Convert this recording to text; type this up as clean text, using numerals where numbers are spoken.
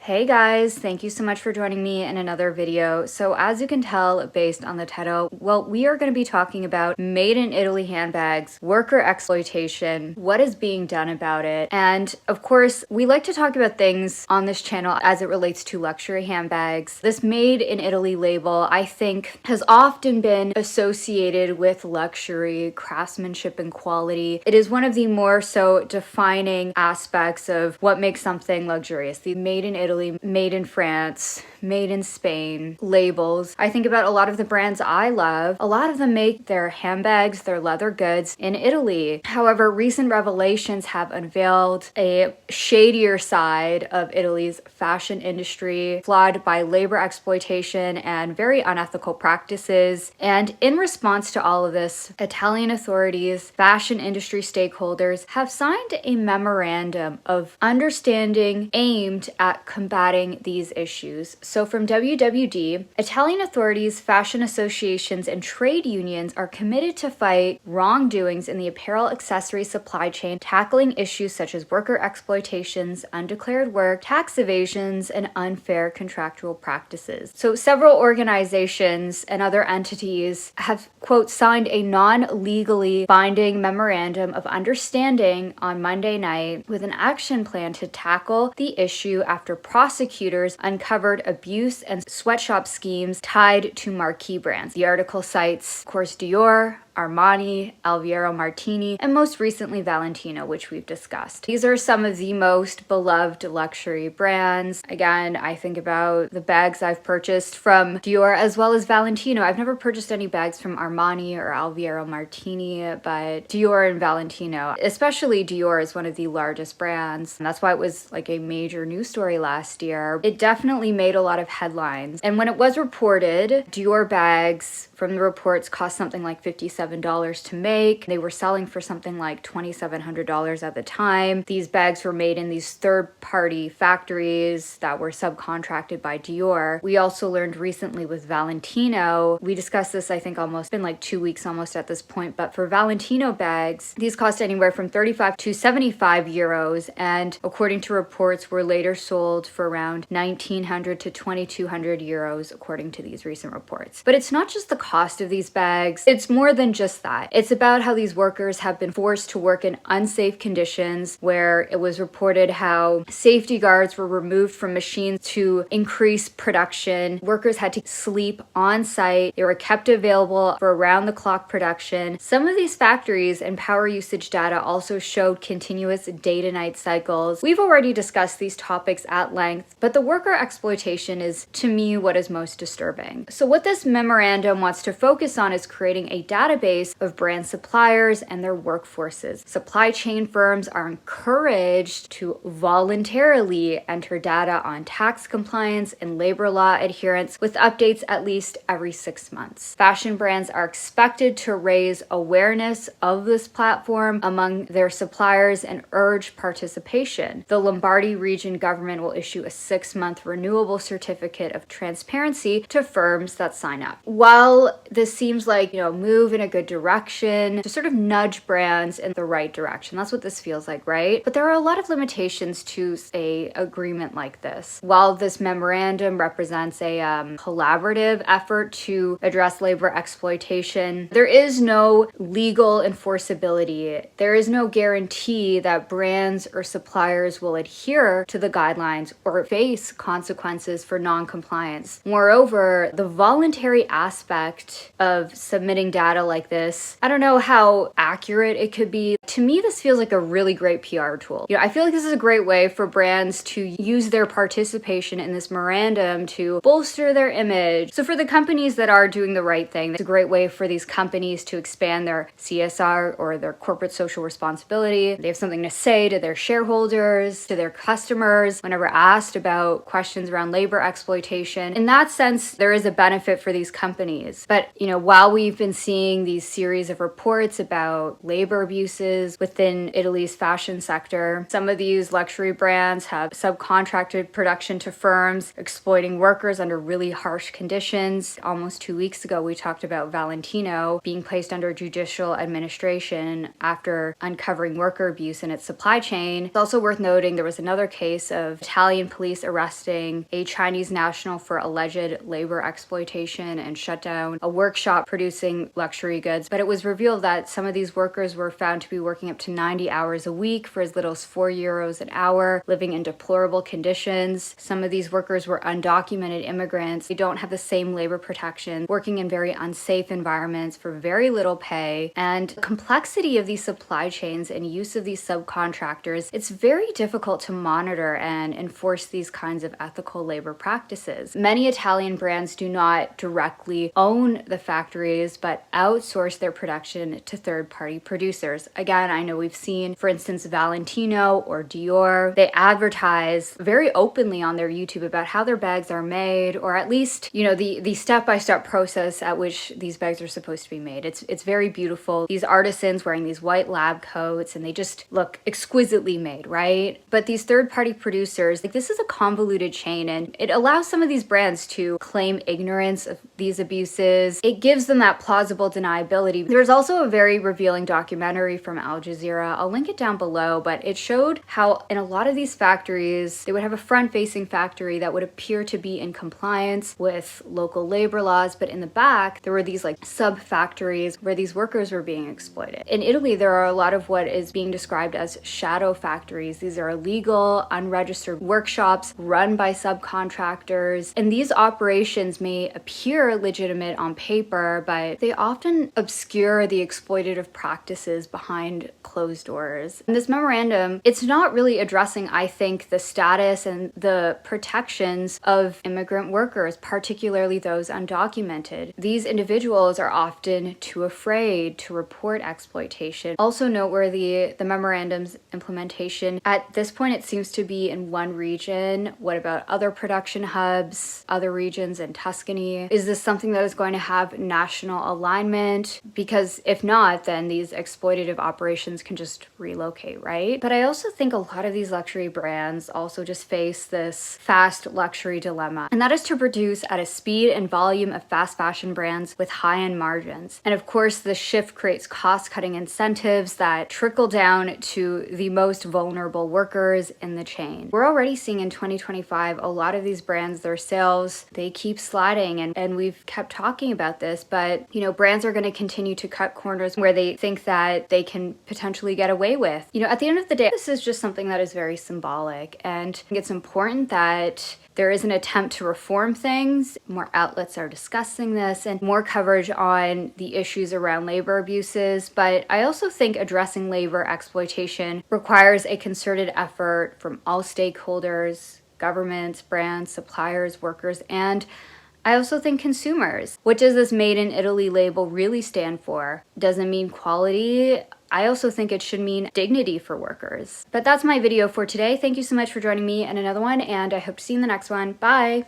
Hey guys, thank you so much for joining me in another video. So as you can tell based on the title, we are going to be talking about made in Italy handbags, worker exploitation, what is being done about it. And of course, we like to talk about things on this channel as it relates to luxury handbags. This made in Italy label, I think, has often been associated with luxury, craftsmanship, and quality. It is one of the more so defining aspects of what makes something luxurious. The made in Italy, made in France, made in Spain labels. I think about a lot of the brands I love. A lot of them make their handbags, their leather goods in Italy. However, recent revelations have unveiled a shadier side of Italy's fashion industry, flawed by labor exploitation and very unethical practices. And in response to all of this, Italian authorities, fashion industry stakeholders have signed a memorandum of understanding aimed at combating these issues. So from WWD, Italian authorities, fashion associations, and trade unions are committed to fight wrongdoings in the apparel accessory supply chain, tackling issues such as worker exploitations, undeclared work, tax evasions, and unfair contractual practices. So several organizations and other entities have, quote, signed a non-legally binding memorandum of understanding on Monday night with an action plan to tackle the issue after prosecutors uncovered abuse and sweatshop schemes tied to marquee brands. The article cites, of course, Dior, Armani, Alviero Martini, and most recently Valentino, which we've discussed. These are some of the most beloved luxury brands. Again, I think about the bags I've purchased from Dior as well as Valentino. I've never purchased any bags from Armani or Alviero Martini, but Dior and Valentino, especially Dior, is one of the largest brands. And that's why it was like a major news story last year. It definitely made a lot of headlines. And when it was reported, Dior bags from the reports cost something like $57 to make. They were selling for something like $2,700 at the time. These bags were made in these third-party factories that were subcontracted by Dior. We also learned recently with Valentino, we discussed this, I think, almost been like 2 weeks almost at this point, but for Valentino bags, these cost anywhere from 35 to 75 euros, and according to reports, were later sold for around 1,900 to 2,200 euros, according to these recent reports. But it's not just the cost of these bags, it's more than just that. It's about how these workers have been forced to work in unsafe conditions, where it was reported how safety guards were removed from machines to increase production. Workers had to sleep on site. They were kept available for around-the-clock production. Some of these factories and power usage data also showed continuous day-to-night cycles. We've already discussed these topics at length, but the worker exploitation is, to me, what is most disturbing. So what this memorandum wants to focus on is creating a database of brand suppliers and their workforces. Supply chain firms are encouraged to voluntarily enter data on tax compliance and labor law adherence, with updates at least every 6 months. Fashion brands are expected to raise awareness of this platform among their suppliers and urge participation. The Lombardy region government will issue a 6-month renewable certificate of transparency to firms that sign up. While this seems like, move in a good direction, to sort of nudge brands in the right direction. That's what this feels like, right? But there are a lot of limitations to a agreement like this. While this memorandum represents a collaborative effort to address labor exploitation, there is no legal enforceability. There is no guarantee that brands or suppliers will adhere to the guidelines or face consequences for non-compliance. Moreover, the voluntary aspect of submitting data like this, I don't know how accurate it could be. To me, this feels like a really great PR tool. I feel like this is a great way for brands to use their participation in this memorandum to bolster their image. So for the companies that are doing the right thing, it's a great way for these companies to expand their CSR or their corporate social responsibility. They have something to say to their shareholders, to their customers, whenever asked about questions around labor exploitation. In that sense, there is a benefit for these companies. But, while we've been seeing these series of reports about labor abuses within Italy's fashion sector. Some of these luxury brands have subcontracted production to firms, exploiting workers under really harsh conditions. Almost 2 weeks ago, we talked about Valentino being placed under judicial administration after uncovering worker abuse in its supply chain. It's also worth noting there was another case of Italian police arresting a Chinese national for alleged labor exploitation and shut down a workshop producing luxury goods. But it was revealed that some of these workers were found to be working up to 90 hours a week for as little as €4 an hour, living in deplorable conditions. Some of these workers were undocumented immigrants. They don't have the same labor protection, working in very unsafe environments for very little pay. And the complexity of these supply chains and use of these subcontractors, it's very difficult to monitor and enforce these kinds of ethical labor practices. Many Italian brands do not directly own the factories, but outsource their production to third-party producers. Again, I know we've seen, for instance, Valentino or Dior, they advertise very openly on their YouTube about how their bags are made, or at least, the step-by-step process at which these bags are supposed to be made. It's very beautiful. These artisans wearing these white lab coats, and they just look exquisitely made, right? But these third-party producers, this is a convoluted chain, and it allows some of these brands to claim ignorance of these abuses. It gives them that plausible deniability. There's also a very revealing documentary from Al Jazeera. I'll link it down below, but it showed how in a lot of these factories, they would have a front-facing factory that would appear to be in compliance with local labor laws, but in the back, there were these sub-factories where these workers were being exploited. In Italy, there are a lot of what is being described as shadow factories. These are illegal, unregistered workshops run by subcontractors, and these operations may appear legitimate on paper, but they often obscure the exploitative practices behind closed doors. And this memorandum, it's not really addressing, I think, the status and the protections of immigrant workers, particularly those undocumented. These individuals are often too afraid to report exploitation. Also noteworthy, the memorandum's implementation. At this point, it seems to be in one region. What about other production hubs, other regions in Tuscany? Is this something that is going to have national alignment? Because if not, then these exploitative operations can just relocate, right? But I also think a lot of these luxury brands also just face this fast luxury dilemma, and that is to produce at a speed and volume of fast fashion brands with high-end margins. And of course, the shift creates cost-cutting incentives that trickle down to the most vulnerable workers in the chain. We're already seeing in 2025 a lot of these brands, their sales, they keep sliding, and we've kept talking about this, but brands are going to continue to cut corners where they think that they can potentially get away with. At the end of the day, this is just something that is very symbolic, and I think it's important that there is an attempt to reform things. More outlets are discussing this and more coverage on the issues around labor abuses. But I also think addressing labor exploitation requires a concerted effort from all stakeholders, governments, brands, suppliers, workers, and I also think consumers. What does this Made in Italy label really stand for? Does it mean quality? I also think it should mean dignity for workers. But that's my video for today. Thank you so much for joining me in another one, and I hope to see you in the next one. Bye!